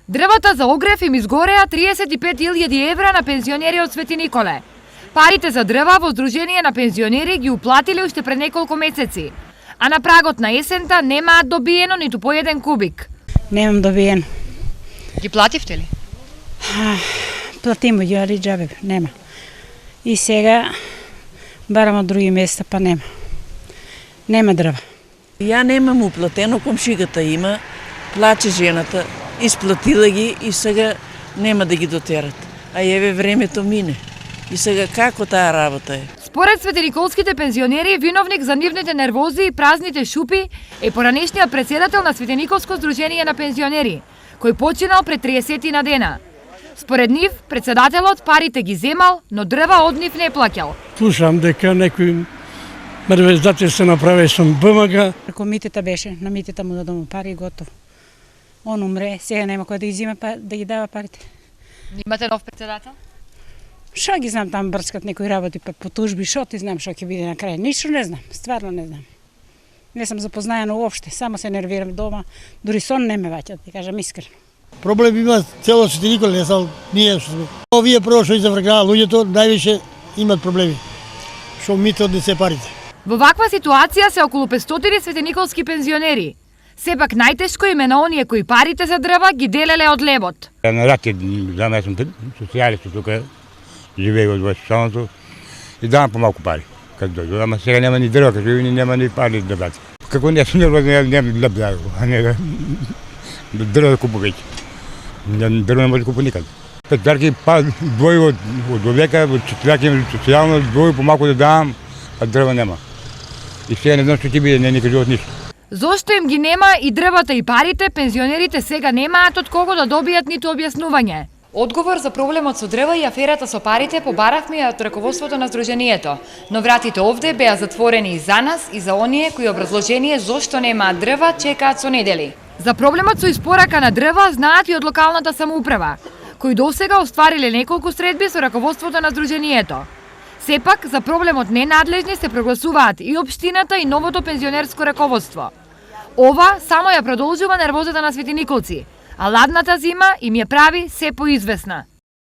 Дрвата за огрев им изгореа 35.000 евра на пензионери од Свети Николе. Парите за дрва во Сдружение на пензионери ги уплатиле уште пред неколку месеци, а на прагот на есента немаат добиено ниту по еден кубик. Немам добиено. Ги плативте ли? Платимо ги, али џабе, нема. И сега барам од други места, па нема. Нема дрва. Ја немам уплатено, комшигата има, плаче жената, исплатила ги и сега нема да ги дотерат. А еве времето мине. И сега како таа работа е? Според светениколските пензионери, виновник за нивните нервози и празните шупи е поранешниот председател на Светениколско Сдружение на пензионери, кој починал пред 30 на дена. Според нив, председателот парите ги земал, но дрва од нив не плаќал. Слушам дека некој мрвездател се направи со БМГ. Преку митета беше, на митета му дадомо пари и готово. Он умре, сега нема кој да ги зима, да ги дава парите. Имате нов председател? Шо ги знам там брскат некои работи по тужби, шо ти знам шо ќе биде на крај? Ништо не знам, стварно не знам. Не сум запознаена уопште, само се нервирам дома, дури сон не ме ваќа, ти кажам искрено. Проблем има цело Свети Николе, не само ние. Овие прво што извргнаа луѓето, највише имат проблеми. Што мите однесе парите. Во ваква ситуација се околу 500 светениколски пензионери. Сепак најтешко им е на оние кои парите за дрва ги делеле од лебот. На рак е, знам, јас сум социјалист тука, живеј од Вашингтон и давам помалку пари. Кога дојду, ама сега нема ни дрва, кажу, ни нема ни пари да дадат. Како не сум нервозен, нема да дадат, а не да дрва да купу веќе. Дрва не може да купу никаде. Петарки па двој од века, од четврки социјално, двој помалку да давам, а дрва нема. И сега не знам што ќе биде, не ни кажуват ништо. Зошто им ги нема и дрвата и парите, пензионерите сега немаат од кого да добијат ниту објаснување. Одговор за проблемот со дрва и аферата со парите побаравме од раководството на Сдруженијето, но вратите овде беа затворени и за нас и за оние кои образложение зошто немаат дрва чекаат со недели. За проблемот со испорака на дрва знаат и од локалната самоуправа, кои досега оствариле неколку средби со раководството на Сдруженијето. Сепак, за проблемот ненадлежни се прогласуваат и општината и новото пензионерско раководство. Ова само ја продолжува нервозата на светениколци, а ладната зима им ја прави се поизвесна.